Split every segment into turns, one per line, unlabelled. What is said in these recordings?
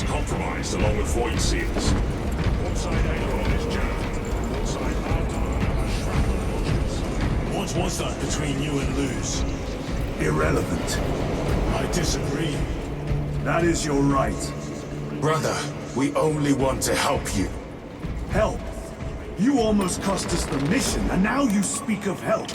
compromised along with void seals. One side aileron is jammed. One side outdoor has shrapnel lodged inside.
What was that between you and Luz?
Irrelevant.
I disagree.
That is your right.
Brother, we only want to help you.
Help? You almost cost us the mission, and now you speak of help.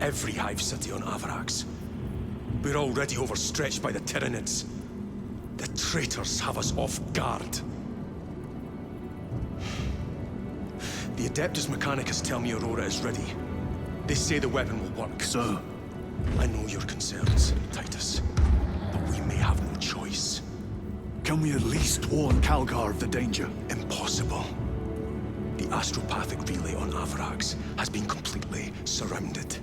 Every hive city on Avarax. We're already overstretched by the Tyranids. The traitors have us off guard. The Adeptus Mechanicus tell me Aurora is ready. They say the weapon will work.
So?
I know your concerns, Titus. But we may have no choice.
Can we at least warn Calgar of the danger?
Impossible. The astropathic relay on Avarax has been completely surrounded.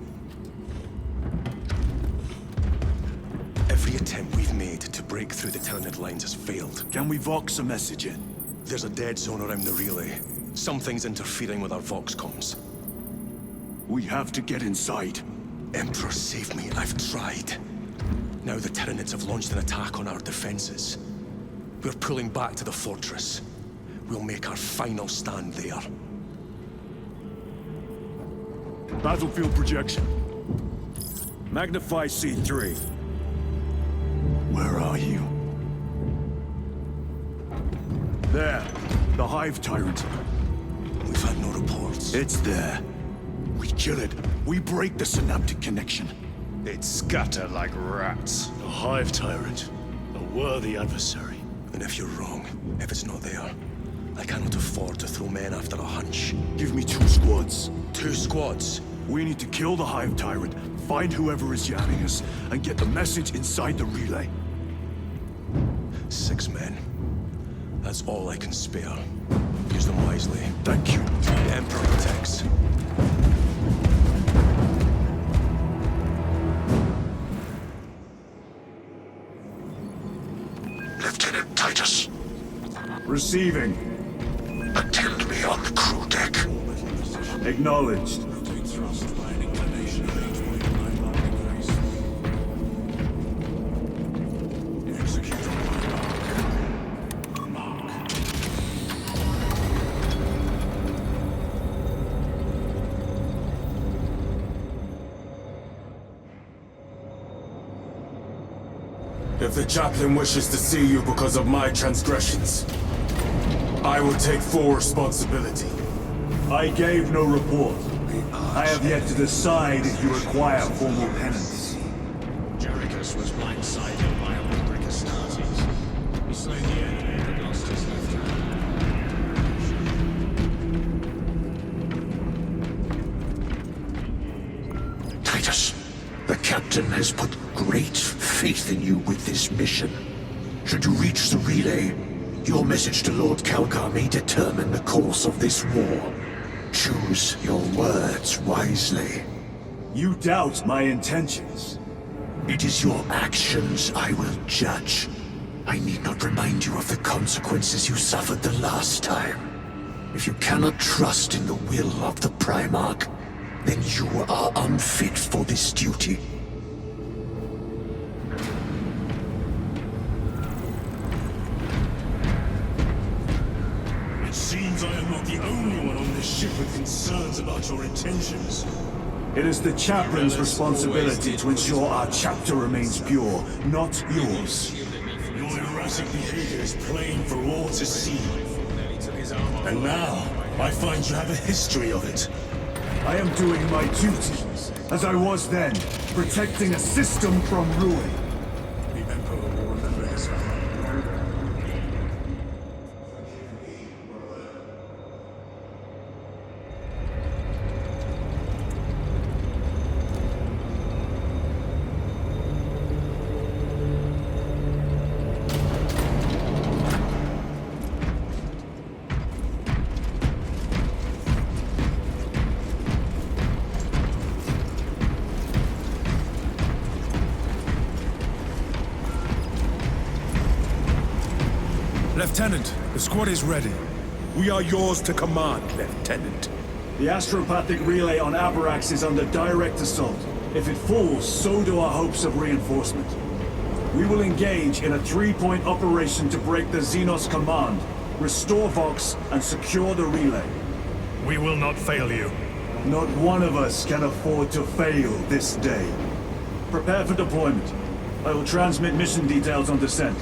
Every attempt we've made to break through the Tyranid lines has failed.
Can we Vox a message in?
There's a dead zone around the relay. Something's interfering with our Vox comms.
We have to get inside.
Emperor, save me. I've tried. Now the Tyranids have launched an attack on our defenses. We're pulling back to the fortress. We'll make our final stand there.
Battlefield projection. Magnify C3. Where are you? There. The Hive Tyrant.
We've had no reports.
It's there. We kill it. We break the synaptic connection.
They'd scatter like rats.
A Hive Tyrant. A worthy adversary.
And if you're wrong, if it's not there, I cannot afford to throw men after a hunch.
Give me 2 squads.
2 squads?
We need to kill the Hive Tyrant, find whoever is jamming us, and get the message inside the relay.
6 men. That's all I can spare. Use them wisely.
Thank you.
The Emperor protects.
Lieutenant Titus.
Receiving.
Attend me on the crew deck.
Acknowledged.
If the chaplain wishes to see you because of my transgressions, I will take full responsibility.
I gave no report. I have yet to decide if you require formal penance.
Jerichus was blindsided by Albric Astartes. He slain the enemy and lost his left hand.
Titus, the captain has put great faith in you with this mission. Should you reach the relay, your message to Lord Calgar may determine the course of this war. Choose your words wisely.
You doubt my intentions.
It is your actions I will judge. I need not remind you of the consequences you suffered the last time. If you cannot trust in the will of the Primarch, then you are unfit for this duty.
It seems I am not the only one on this ship with concerns about your intentions.
It is the chaplain's responsibility to ensure our chapter remains pure, not yours.
Your erratic behavior is plain for all to see. And now, I find you have a history of it.
I am doing my duty, as I was then, protecting a system from ruin.
The Emperor will remember his family.
Lieutenant, the squad is ready. We are yours to command, Lieutenant.
The astropathic relay on Avarax is under direct assault. If it falls, so do our hopes of reinforcement. We will engage in a 3-point operation to break the Xenos command, restore Vox, and secure the relay.
We will not fail you.
Not one of us can afford to fail this day. Prepare for deployment. I will transmit mission details on descent.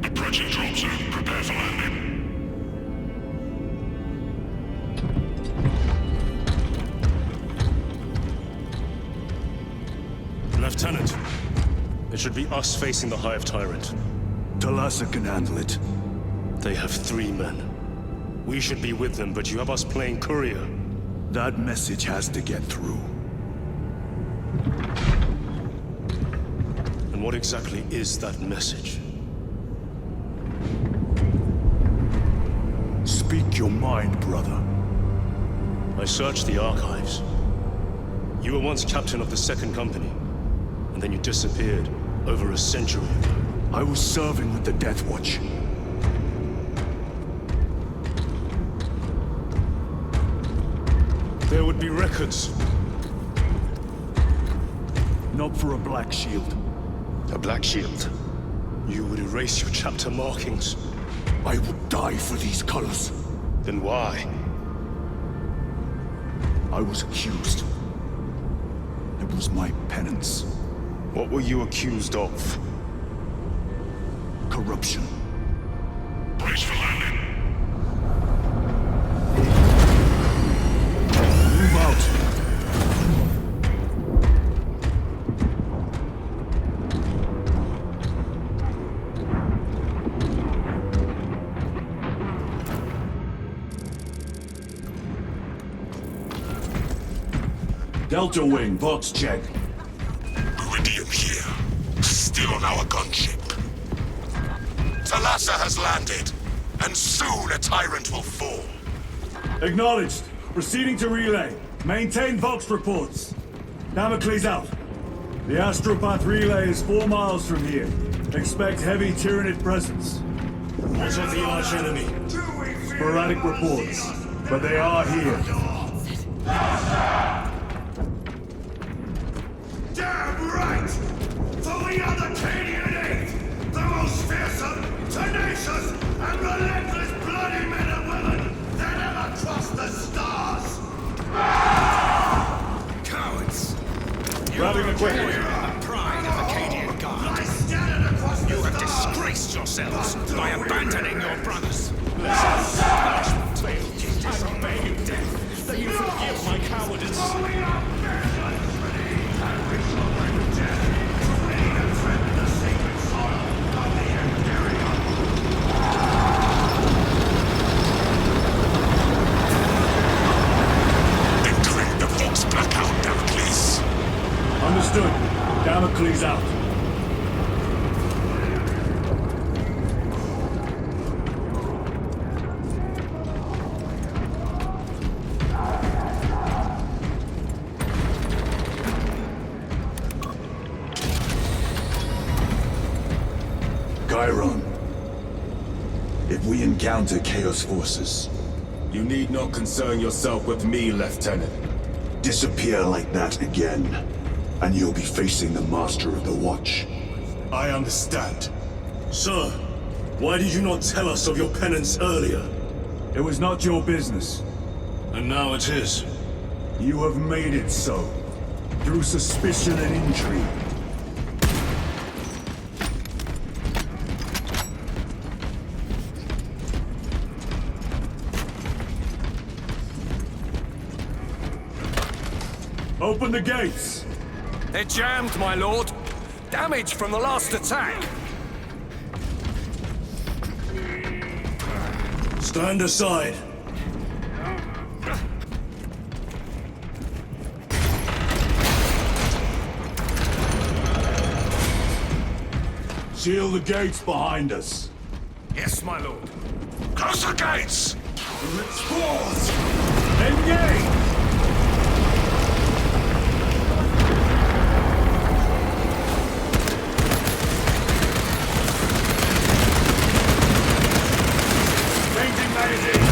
Approaching drop zone. Prepare for landing.
Lieutenant, it should be us facing the Hive Tyrant.
Talassa can handle it.
They have 3 men. We should be with them, but you have us playing courier.
That message has to get through.
And what exactly is that message?
Speak your mind, brother.
I searched the archives. You were once captain of the 2nd Company, and then you disappeared over a century ago.
I was serving with the Death Watch.
There would be records.
Not for a Black Shield.
A Black Shield. You would erase your chapter markings.
I would die for these colors.
Then why?
I was accused. It was my penance.
What were you accused of?
Corruption.
Brace for landing.
Move out. Delta Wing, Vox check.
Iridium here. Still on our gunship. Talassa has landed, and soon a tyrant will fall.
Acknowledged. Proceeding to relay. Maintain Vox reports. Damocles out. The Astropath relay is 4 miles from here. Expect heavy Tyranid presence.
What of the arch enemy?
Sporadic reports, but they are here.
Damn right! For we are the Cadian Eighth, the most fearsome, tenacious, and relentless bloody men and women that ever crossed the stars!
Cowards!
Grabbing equipment.
The pride of Acadian Guard.
I scattered across the
You have
stars!
disgraced yourselves by abandoning your brothers.
Disobey you, death! That you forgive my cowardice! Entering the Vox blackout, Damocles!
Understood. Damocles out. Chiron.
if we encounter Chaos forces.
You need not concern yourself with me, Lieutenant.
Disappear like that again, and you'll be facing the Master of the Watch.
I understand. Sir, why did you not tell us of your penance earlier? It was not your business. And now it is. You have made it so, through suspicion and intrigue. Open the gates!
They're jammed, my lord. Damage from the last attack.
Stand aside. Seal the gates behind us.
Yes, my lord.
Close the gates!
Spores! Engage! Changing magazine!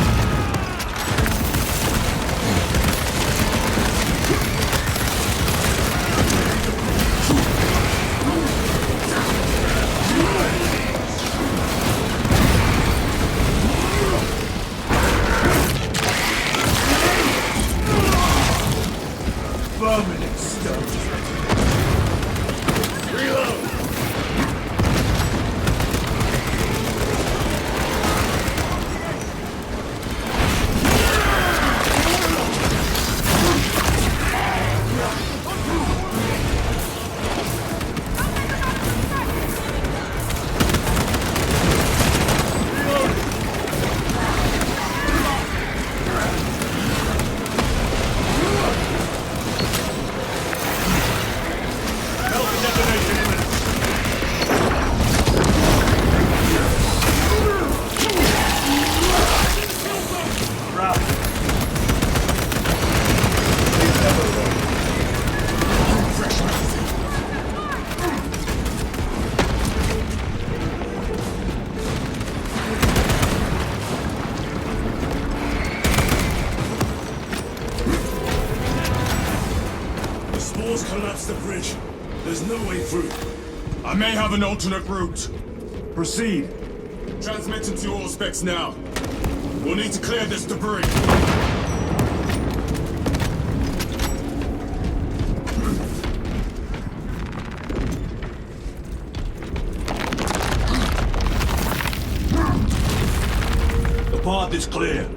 Permanent stone. Reload! Collapse the bridge. There's no way through.
I may have an alternate route.
Proceed.
Transmitting to all specs now. We'll need to clear this debris.
The path is clear.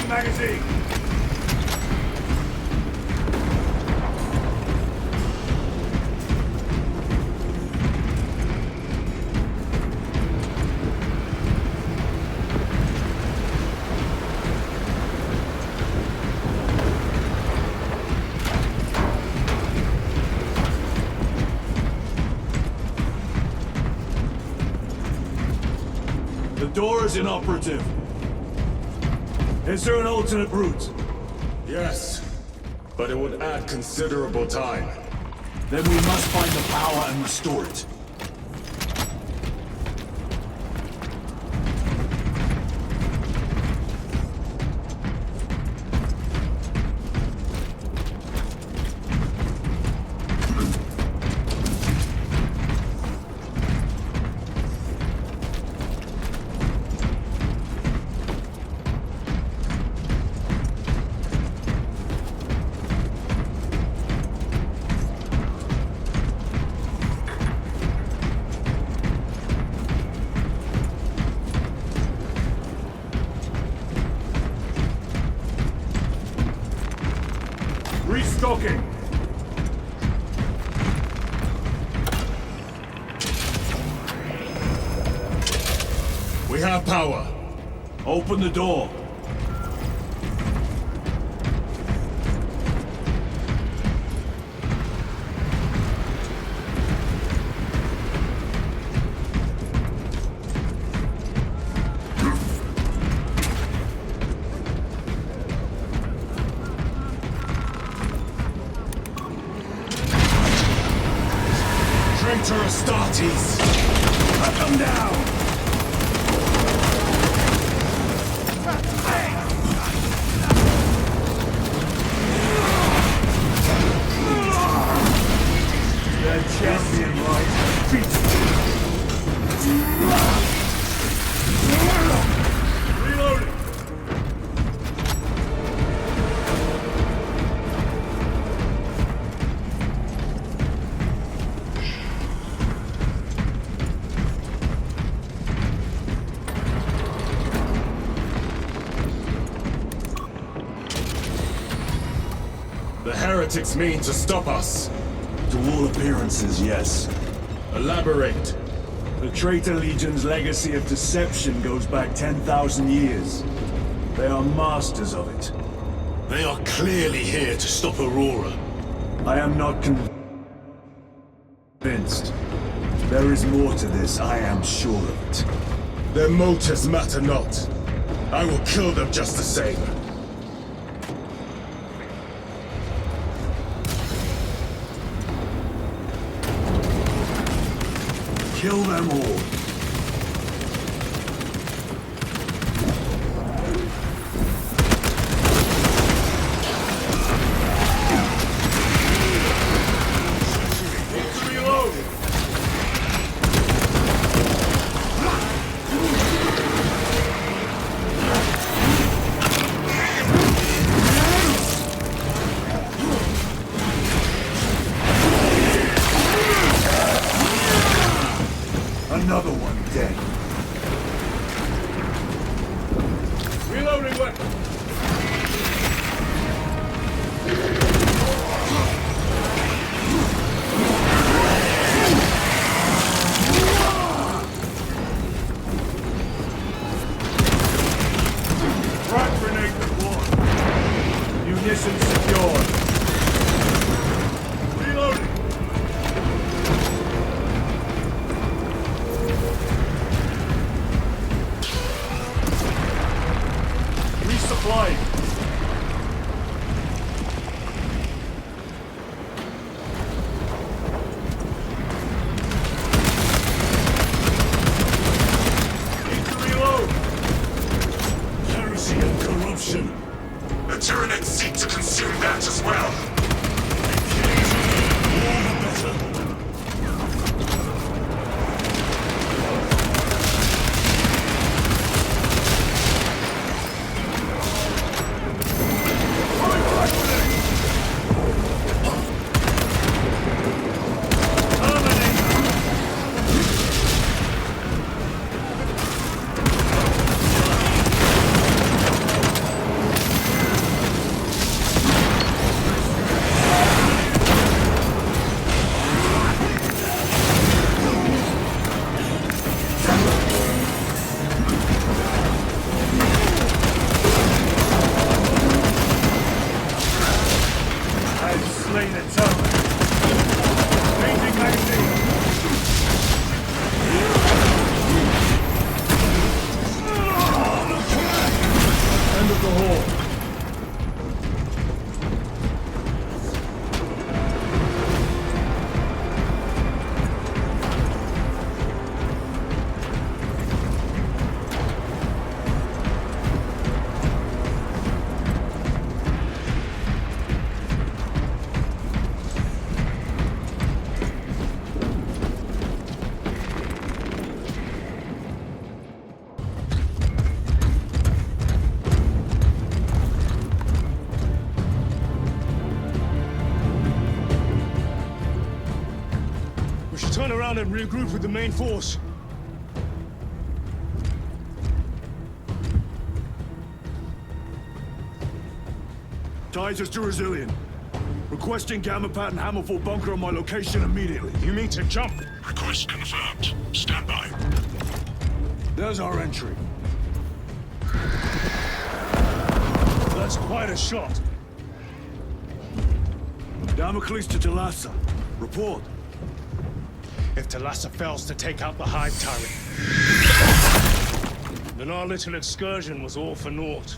magazine! The door is inoperative. Is there an alternate route?
Yes, but it would add considerable time.
Then we must find the power and restore it. Restocking!
We have power.
Open the door.
Traitor Astartes!
Cut them down! The champion lies defeated. Reloading!
The heretics mean to stop us.
To all appearances, yes.
Elaborate.
The Traitor Legion's legacy of deception goes back 10,000 years. They are masters of it.
They are clearly here to stop Aurora.
I am not convinced. There is more to this, I am sure of it.
Their motives matter not. I will kill them just the same.
Kill them all. Reload! Another one dead. Reloading weapon. Frag grenade deployed. Munitions secured. Reloading. Resupplying. Need to reload.
Heresy and corruption. The Tyranids seek to consume that as well. All the better.
the hall.
Turn around and regroup with the main force.
Titus to Resilient. Requesting Gamma Pat and Hammerfall bunker on my location immediately.
You mean to jump?
Request confirmed. Stand by.
There's our entry.
That's quite a shot.
Damocles to Talassa. Report.
If Talassa fails to take out the Hive Tyrant, then our little excursion was all for naught.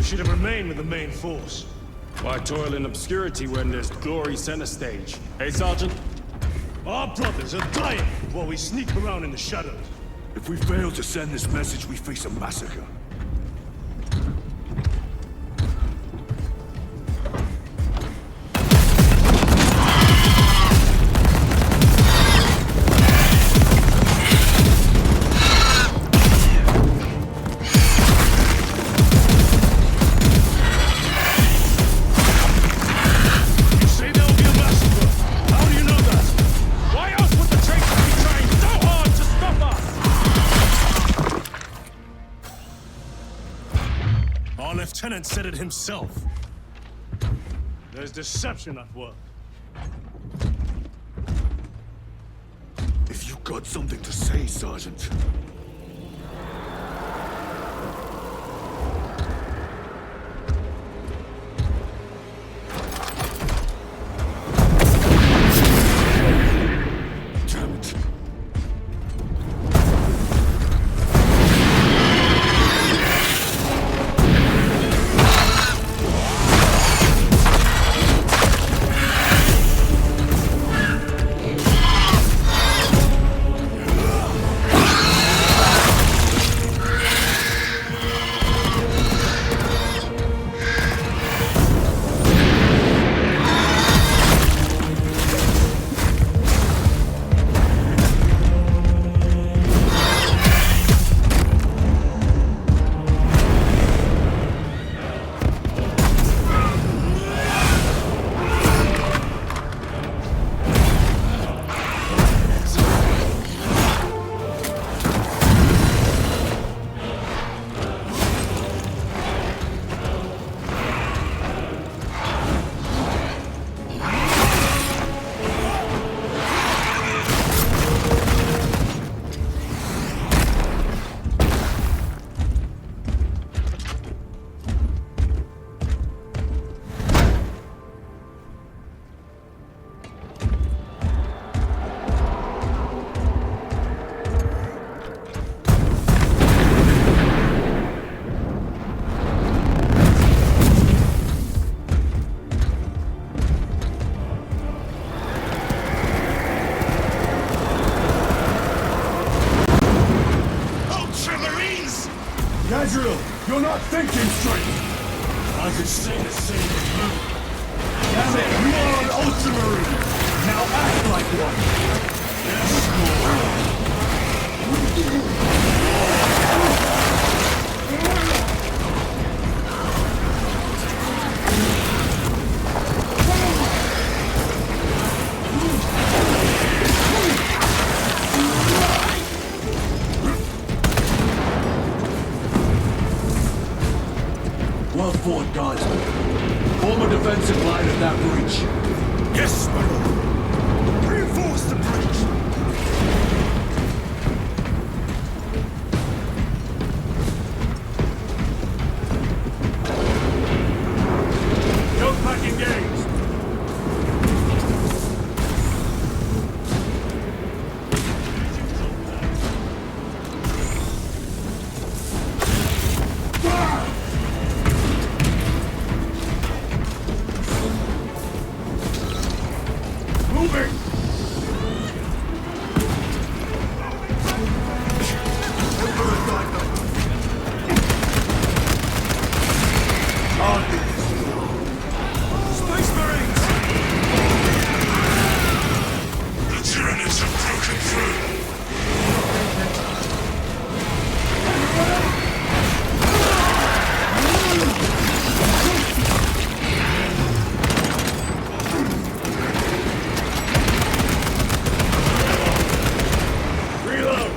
Should have remained with the main force.
Why toil in obscurity when there's glory center stage? Hey, Sergeant?
Our brothers are dying while we sneak around in the shadows.
If we fail to send this message, we face a massacre.
Lieutenant said it himself. There's deception at work.
If you got something to say, Sergeant. Damn it. You're not thinking straight! I could say the same as you. Damn it, you are an Ultramarine! Now act like one! Yes, Well fought, Guardsman. Form a defense defensive line at that breach.
Yes, my lord. Reinforce the breach.
Jump pack engaged. Moving!
Space Marines!
The Tyranids have broken through.
Reload!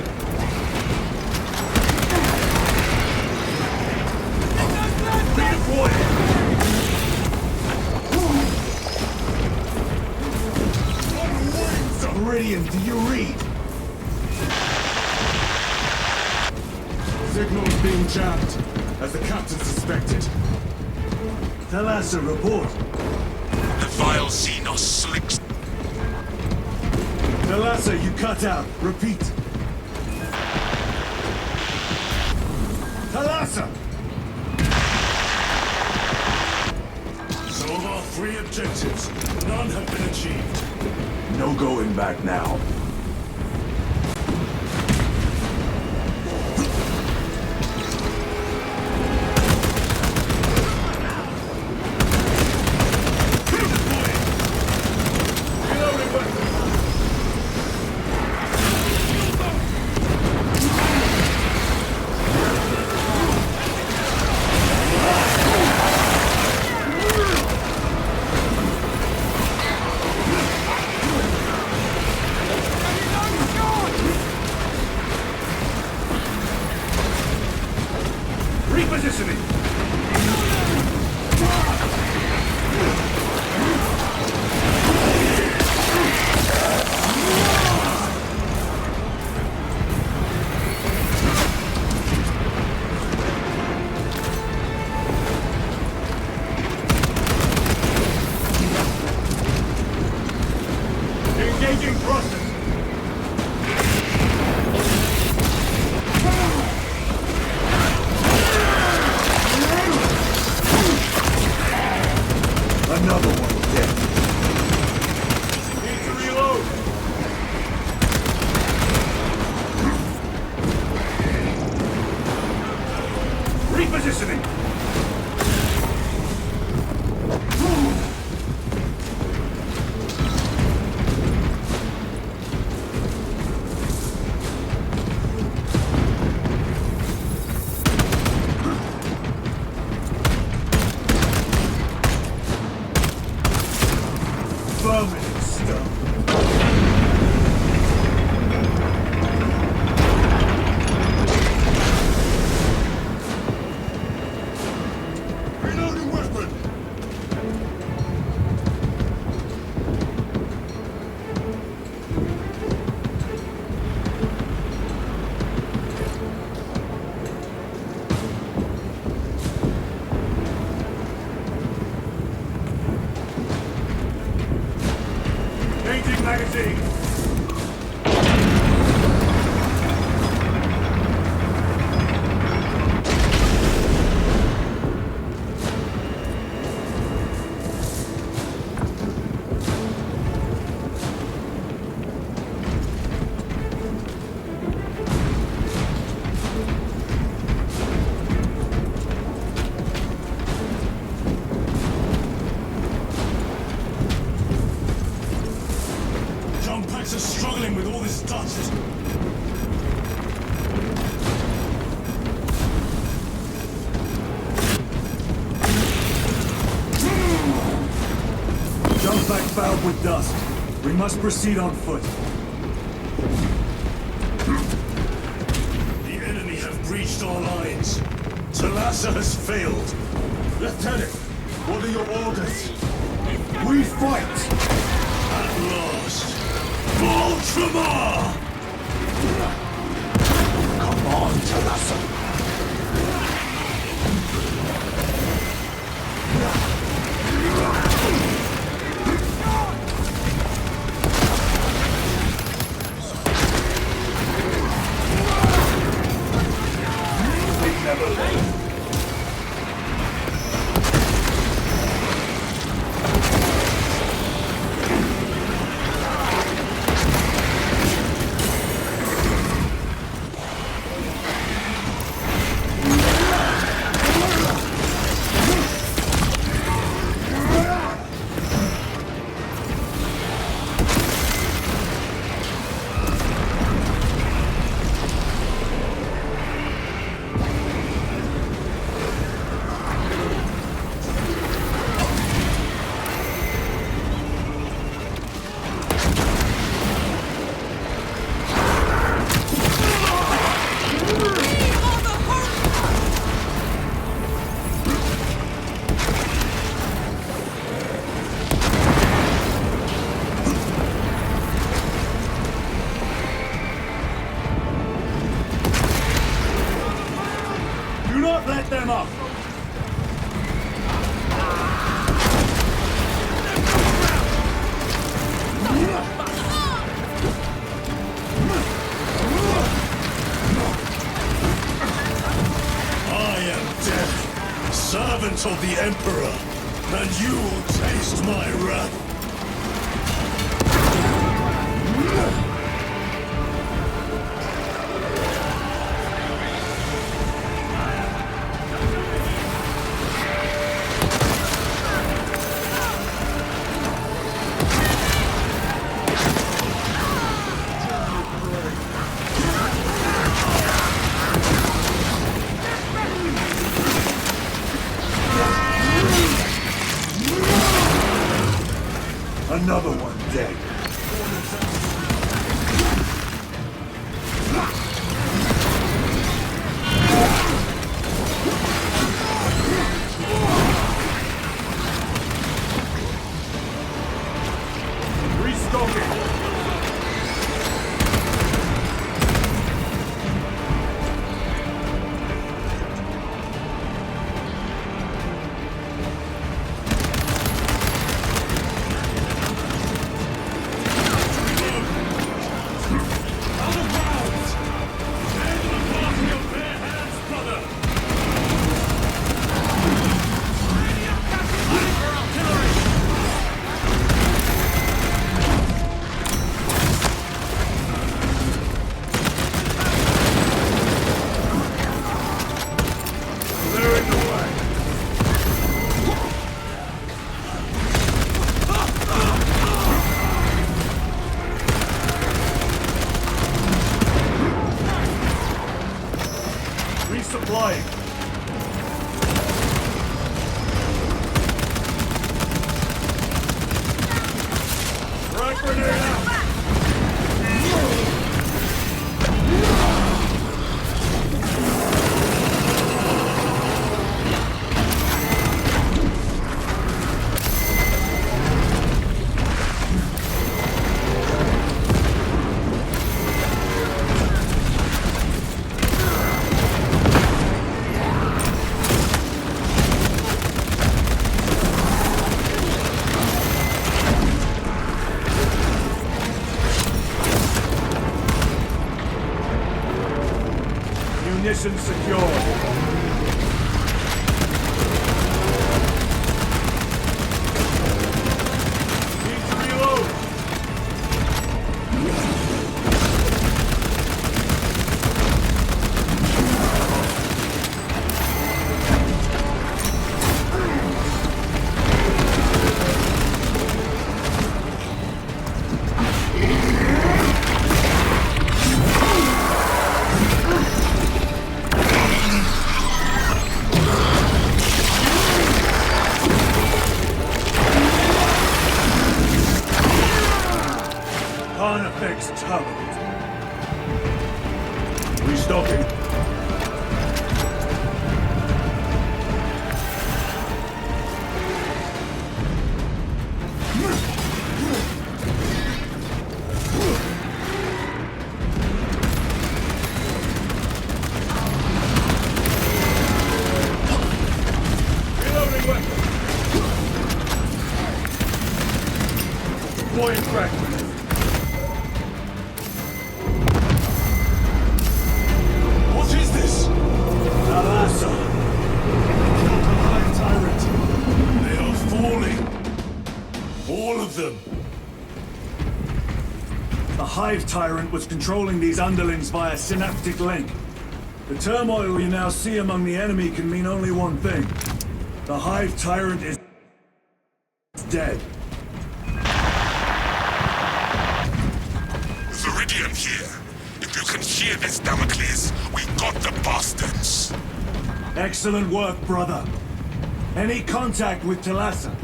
Redeploy!
Meridian, do you read?
Signals being jammed, as the captain suspected.
Thalassa, report.
The vile Xenos slicks.
Thalassa, you cut out. Repeat. Thalassa!
So of our 3 objectives, none have been achieved.
No going back now.
Reloading weapon! Repositioning! Engaging thrusters!
Another one dead.
Need to reload! Repositioning! Vermin stuff!
Reloading weapon!
Changing magazine!
Jump packs are struggling with all this dust.
Jump back fouled with dust. We must proceed on foot.
The enemy have breached our lines. Thalassa has failed.
Lieutenant, what are your orders?
We fight!
At last! Ultramar!
Come on, Talassa.
They never leave. Do not let them up!
I am death, servant of the Emperor, and you will taste my wrath.
Another one dead. Restocking. Resupplying. Frag grenade out. Munitions secured. Need to reload. Carnifex talent. Restocking. Reloading weapon. Deploying fragment.
What is this?
Alasa! Killed the Hive Tyrant.
They are falling. All of them.
The Hive Tyrant was controlling these underlings via synaptic link. The turmoil you now see among the enemy can mean only one thing. The Hive Tyrant is dead.
Viridian here. If you can hear this, Damocles, we got the bastards.
Excellent work, brother. Any contact with Talassa?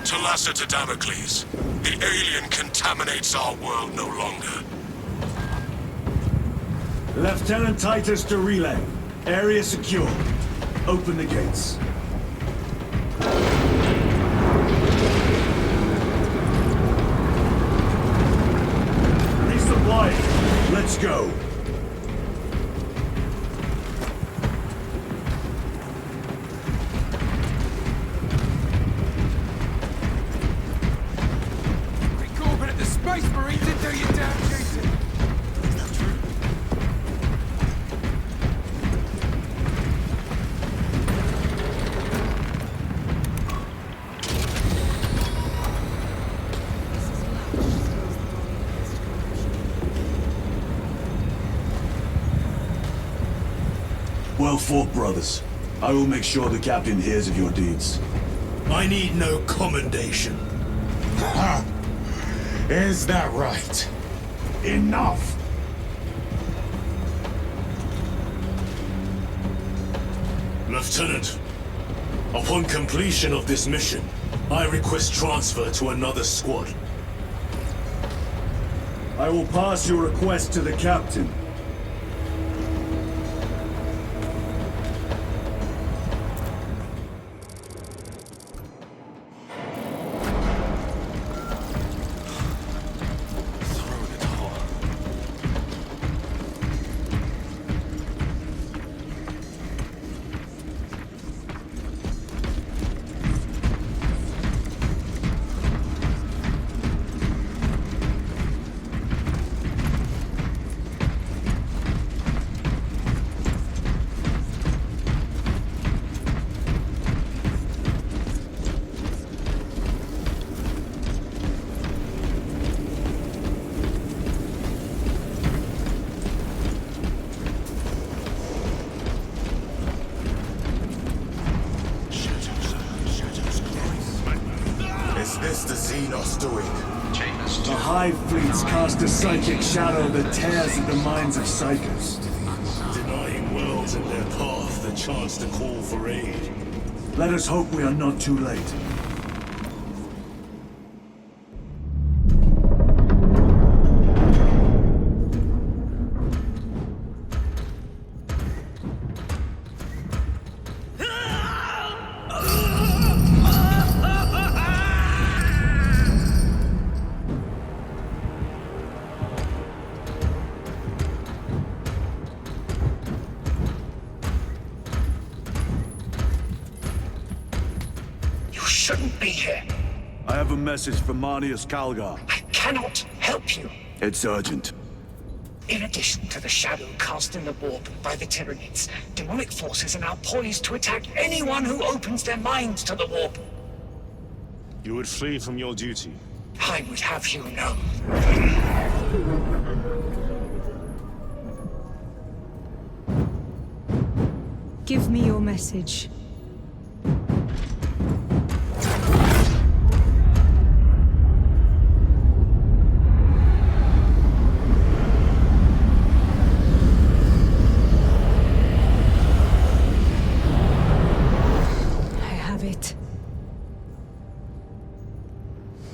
Talassa to Damocles. The alien contaminates our world no longer.
Lieutenant Titus to relay. Area secure. Open the gates. Resupply. Let's go.
Recorbin at the Space Marines to do your damn duty.
Well fought, brothers. I will make sure the captain hears of your deeds.
I need no commendation. Is that right? Enough! Lieutenant, upon completion of this mission, I request transfer to another squad.
I will pass your request to the captain.
Is this the Xenos doing?
The Hive fleets cast a psychic shadow that tears at the minds of psychers.
Denying worlds in their path the chance to call for aid.
Let us hope we are not too late.
Shouldn't be here.
I have a message from Marnius Calgar.
I cannot help you.
It's urgent.
In addition to the shadow cast in the warp by the Tyranids, demonic forces are now poised to attack anyone who opens their minds to the warp.
You would flee from your duty.
I would have you know.
Give me your message.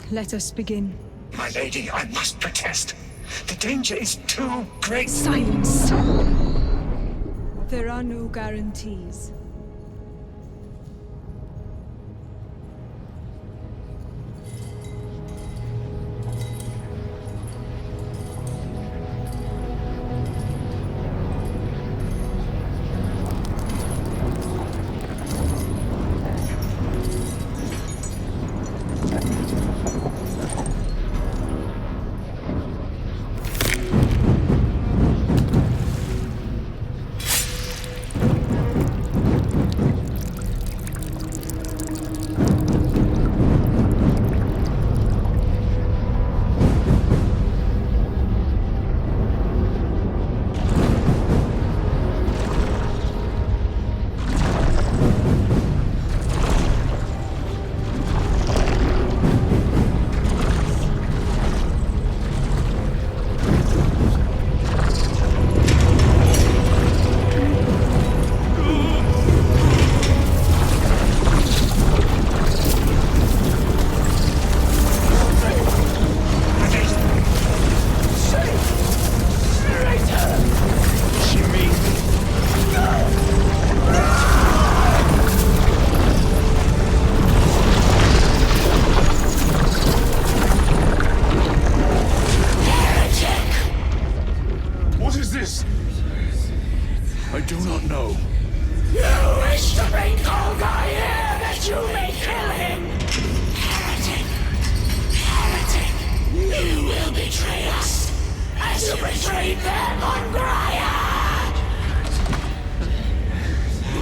Let us begin.
My lady, I must protest. The danger is too great.
Silence! There are no guarantees.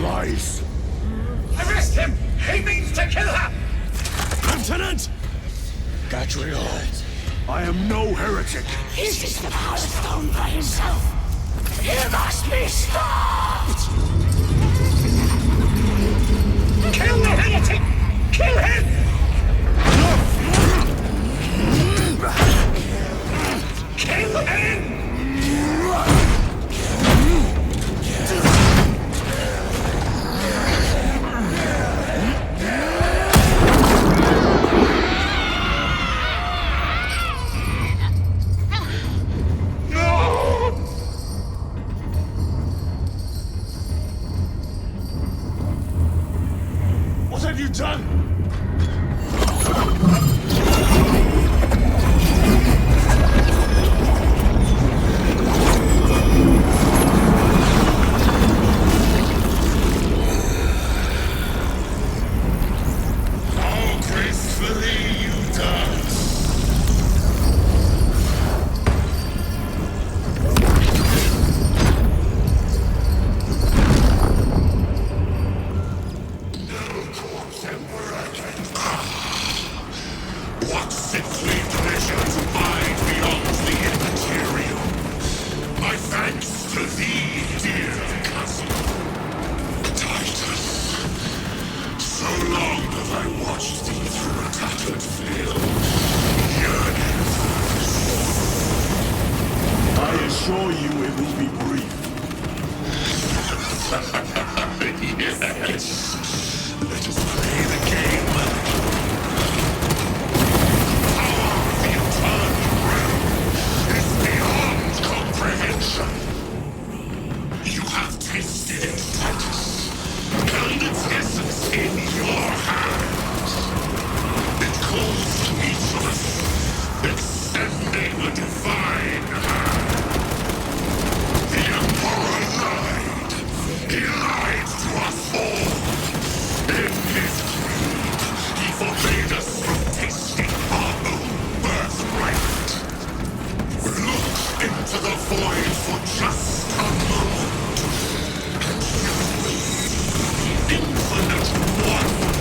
Lies!
Arrest him! He means to kill her!
Lieutenant! Gadriel!
I am no heretic.
Uses the power stone by himself. He must be stopped! Kill the heretic! Kill him! Kill him!
What have you done?
How gracefully you dance! What sickly pleasure to bide beyond the immaterial! My thanks to thee, dear cousin. Titus, so long have I watched thee through a tattered veil, yearning
I assure you it will be brief.
Yes. Let us play the game. Power of the eternal realm is beyond comprehension. You have tasted it, Titus, held its essence in your hands. It calls to each of us, extending a divine hand. The Emperor lied. He lied to us all. In his greed, he forbade us from tasting our own birthright. Look into the void for just a moment, and you will see the infinite wonder.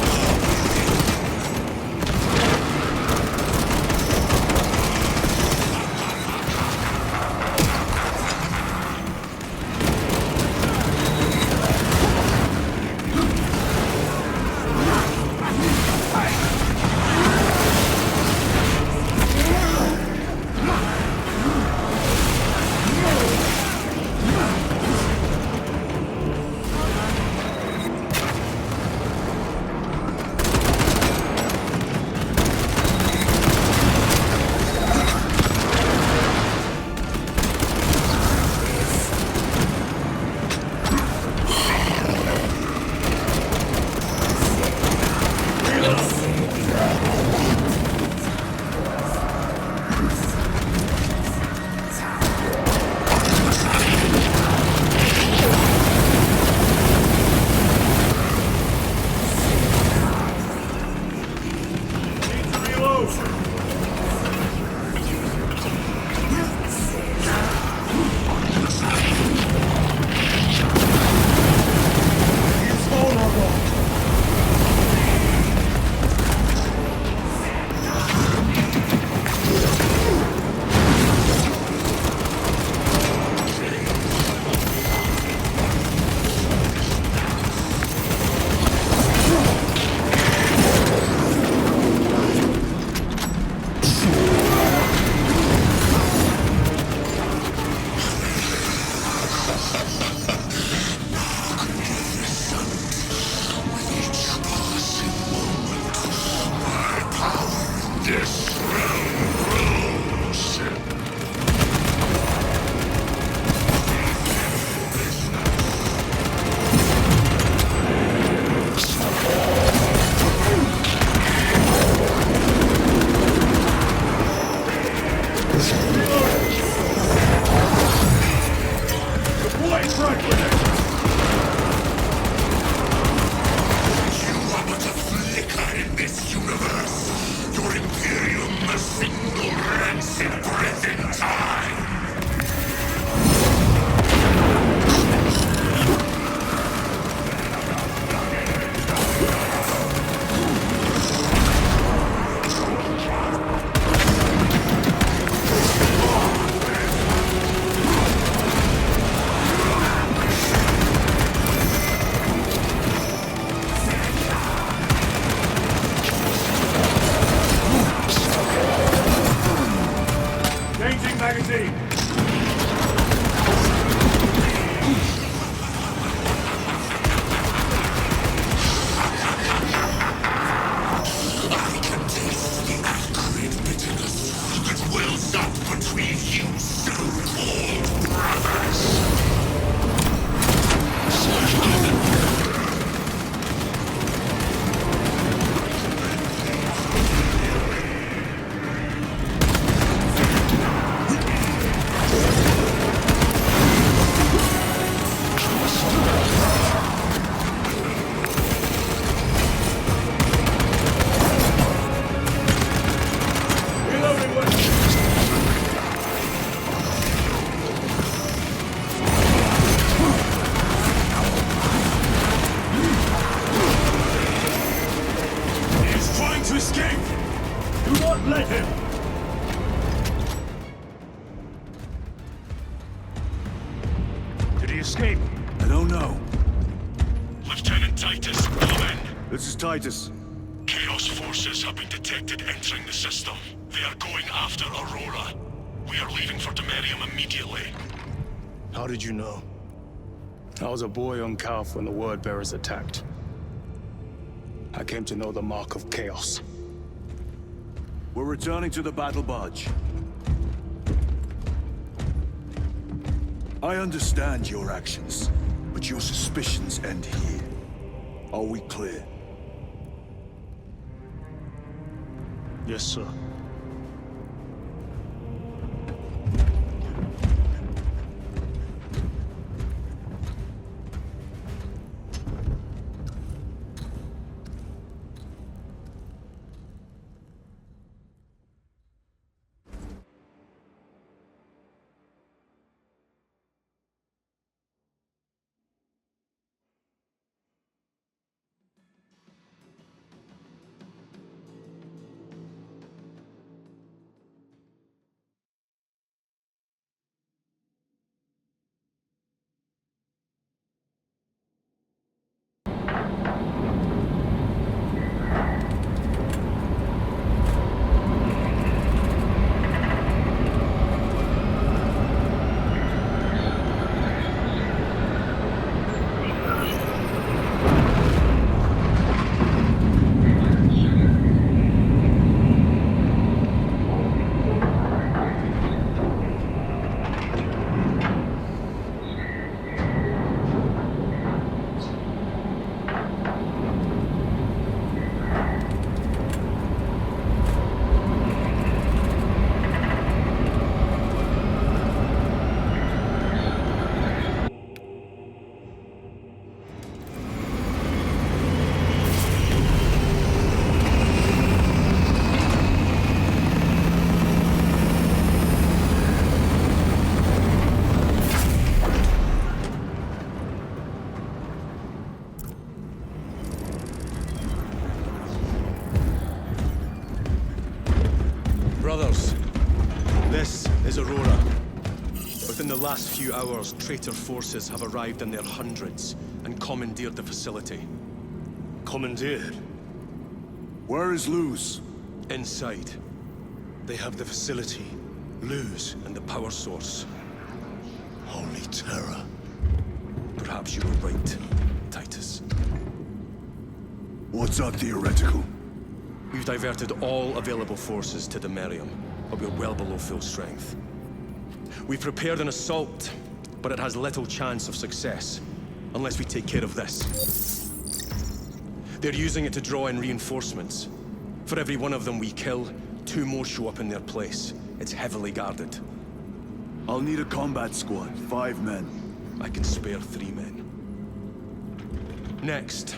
You are but a flicker in this universe. Your imperial
Do not let him!
Did he escape?
I don't know.
Lieutenant Titus, come in.
This is Titus.
Chaos forces have been detected entering the system. They are going after Aurora. We are leaving for Demerium immediately.
How did you know? I was a boy on Calf when the Word Bearers attacked. I came to know the mark of chaos.
We're returning to the battle barge. I understand your actions, but your suspicions end here. Are we clear?
Yes, sir.
Brothers, this is Aurora. Within the last few hours, traitor forces have arrived in their hundreds and commandeered the facility.
Commandeered?
Where is Luz?
Inside. They have the facility, Luz, and the power source.
Holy terror.
Perhaps you were right, Titus.
What's our theoretical?
We've diverted all available forces to Demerium, but we're well below full strength. We've prepared an assault, but it has little chance of success, unless we take care of this. They're using it to draw in reinforcements. For every one of them we kill, 2 more show up in their place. It's heavily guarded.
I'll need a combat squad, 5 men.
I can spare 3 men. Next,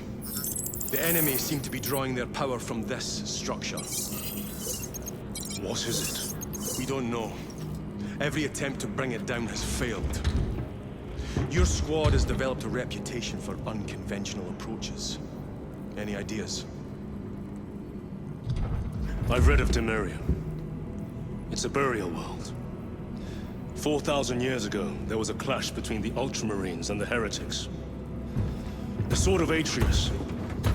the enemy seem to be drawing their power from this structure.
What is it?
We don't know. Every attempt to bring it down has failed. Your squad has developed a reputation for unconventional approaches. Any ideas?
I've read of Demerium. It's a burial world. 4,000 years ago, there was a clash between the Ultramarines and the Heretics. The Sword of Atreus,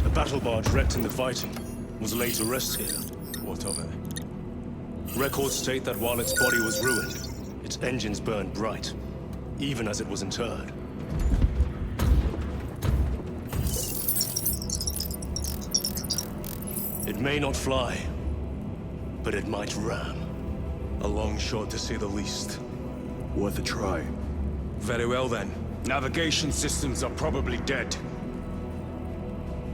a battle barge wrecked in the fighting, was laid to rest here.
What of it?
Records state that while its body was ruined, its engines burned bright, even as it was interred. It may not fly, but it might ram.
A long shot, to say the least.
Worth a try.
Very well, then.
Navigation systems are probably dead.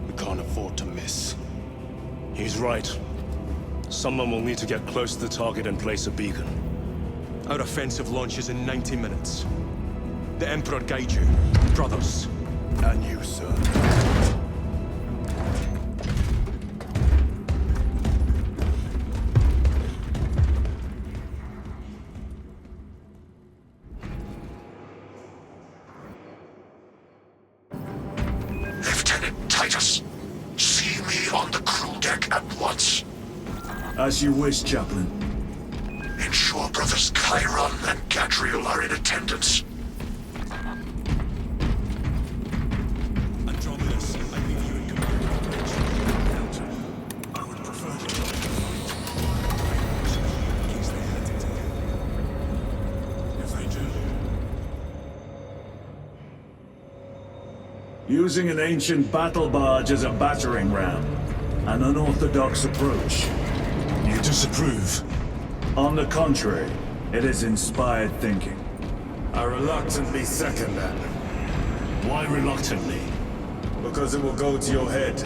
We can't afford to miss. He's right. Someone will need to get close to the target and place a beacon.
Our offensive launches in 90 minutes. The Emperor guide you, brothers.
And you, sir.
Lieutenant Titus, see me on the crew deck at once.
As you wish, Chaplain.
Ensure brothers Chiron and Gadriel are in attendance.
Andromedus, I leave you in command of Operation. I would prefer to in case they had it again. If they do.
Using an ancient battle barge as a battering ram. An unorthodox approach.
You disapprove?
On the contrary, it is inspired thinking.
I reluctantly second that.
Why reluctantly?
Because it will go to your head.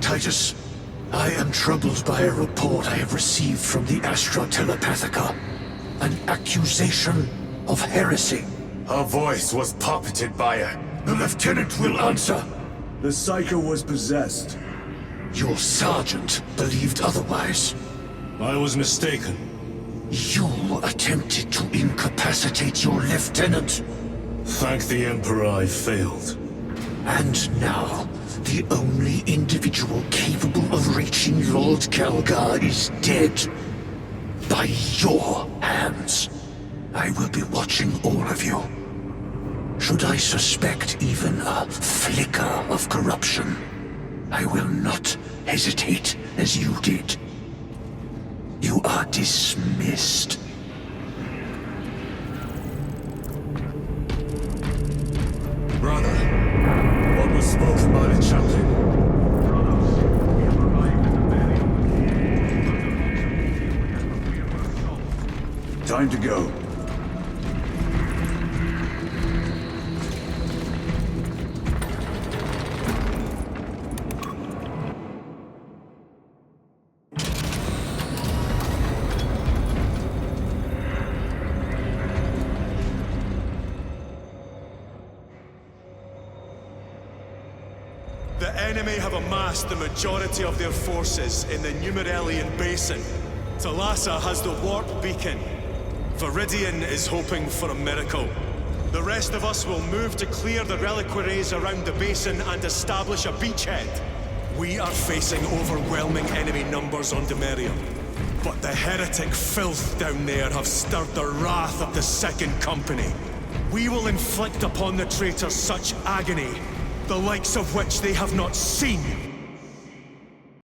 Titus, I am troubled by a report I have received from the Astra Telepathica. An accusation of heresy.
Her voice was puppeted by her.
The lieutenant will answer.
The Psycho was possessed.
Your sergeant believed otherwise.
I was mistaken.
You attempted to incapacitate your lieutenant.
Thank the Emperor I failed.
And now, the only individual capable of reaching Lord Kalgar is dead. By your hands. I will be watching all of you. Should I suspect even a flicker of corruption, I will not hesitate as you did. You are dismissed.
Brother, what was spoken by the chaplain?
Time to go.
The enemy have amassed the majority of their forces in the Numeralian Basin. Thalassa has the warp beacon. Viridian is hoping for a miracle. The rest of us will move to clear the reliquaries around the basin and establish a beachhead. We are facing overwhelming enemy numbers on Demerium. But the heretic filth down there have stirred the wrath of the Second Company. We will inflict upon the traitors such agony, the likes of which they have not seen